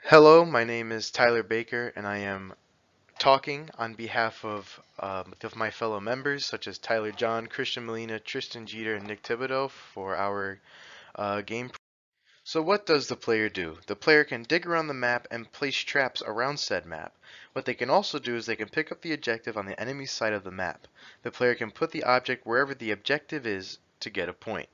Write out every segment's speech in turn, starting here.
Hello, my name is Tyler Baker, and I am talking on behalf of my fellow members, such as Tyler John, Cristian Molina, Tristan Jeter, and Nick Thibideau, for our game. So what does the player do? The player can dig around the map and place traps around said map. What they can also do is they can pick up the objective on the enemy side of the map. The player can put the object wherever the objective is to get a point.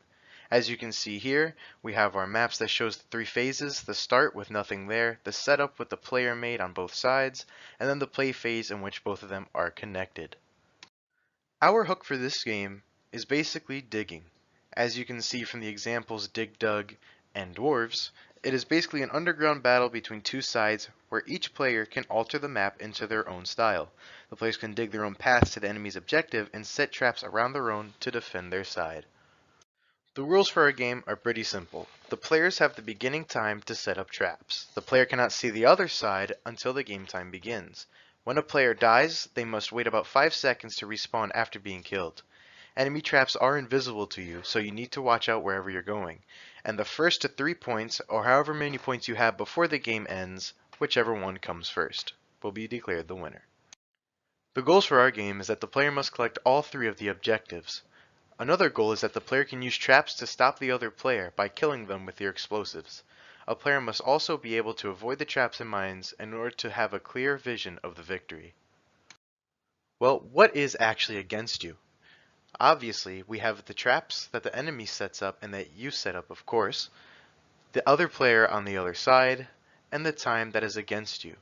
As you can see here, we have our maps that shows the three phases: the start with nothing there, the setup with the player made on both sides, and then the play phase in which both of them are connected. Our hook for this game is basically digging. As you can see from the examples Dig Dug and Dwarves, it is basically an underground battle between two sides where each player can alter the map into their own style. The players can dig their own paths to the enemy's objective and set traps around their own to defend their side. The rules for our game are pretty simple. The players have the beginning time to set up traps. The player cannot see the other side until the game time begins. When a player dies, they must wait about 5 seconds to respawn after being killed. Enemy traps are invisible to you, so you need to watch out wherever you're going. And the first to 3 points, or however many points you have before the game ends, whichever one comes first, will be declared the winner. The goals for our game is that the player must collect all 3 of the objectives. Another goal is that the player can use traps to stop the other player by killing them with your explosives. A player must also be able to avoid the traps and mines in order to have a clear vision of the victory. Well, what is actually against you? Obviously, we have the traps that the enemy sets up and that you set up, of course, the other player on the other side, and the time that is against you.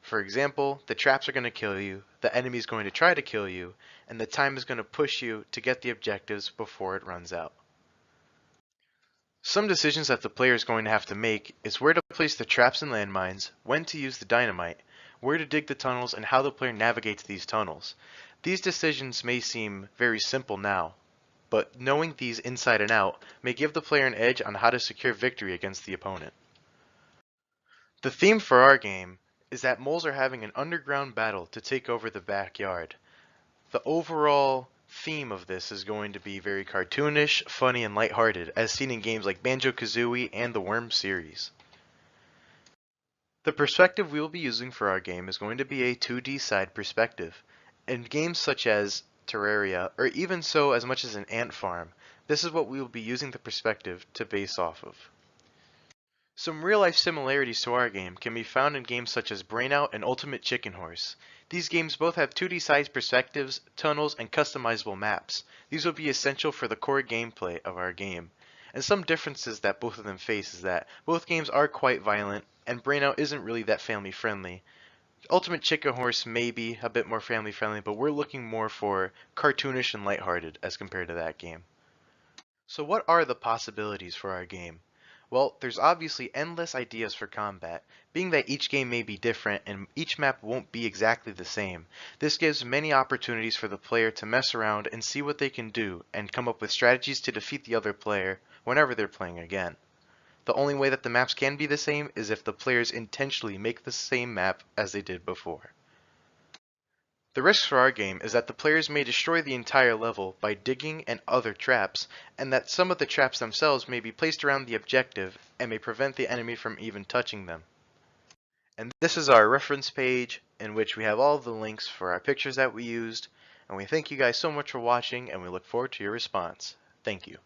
For example, the traps are going to kill you, the enemy is going to try to kill you, and the time is going to push you to get the objectives before it runs out. Some decisions that the player is going to have to make is where to place the traps and landmines, when to use the dynamite, where to dig the tunnels, and how the player navigates these tunnels. These decisions may seem very simple now, but knowing these inside and out may give the player an edge on how to secure victory against the opponent. The theme for our game is that moles are having an underground battle to take over the backyard. The overall theme of this is going to be very cartoonish, funny, and lighthearted, as seen in games like Banjo-Kazooie and the Worm series. The perspective we will be using for our game is going to be a 2D side perspective. In games such as Terraria, or even so as much as an ant farm, this is what we will be using the perspective to base off of. Some real-life similarities to our game can be found in games such as Brainout and Ultimate Chicken Horse. These games both have 2D size perspectives, tunnels, and customizable maps. These will be essential for the core gameplay of our game. And some differences that both of them face is that both games are quite violent, and Brainout isn't really that family friendly. Ultimate Chicken Horse may be a bit more family friendly, but we're looking more for cartoonish and lighthearted as compared to that game. So what are the possibilities for our game? Well, there's obviously endless ideas for combat, being that each game may be different and each map won't be exactly the same. This gives many opportunities for the player to mess around and see what they can do and come up with strategies to defeat the other player whenever they're playing again. The only way that the maps can be the same is if the players intentionally make the same map as they did before. The risk for our game is that the players may destroy the entire level by digging and other traps, and that some of the traps themselves may be placed around the objective and may prevent the enemy from even touching them. And this is our reference page in which we have all the links for our pictures that we used, and we thank you guys so much for watching and we look forward to your response. Thank you.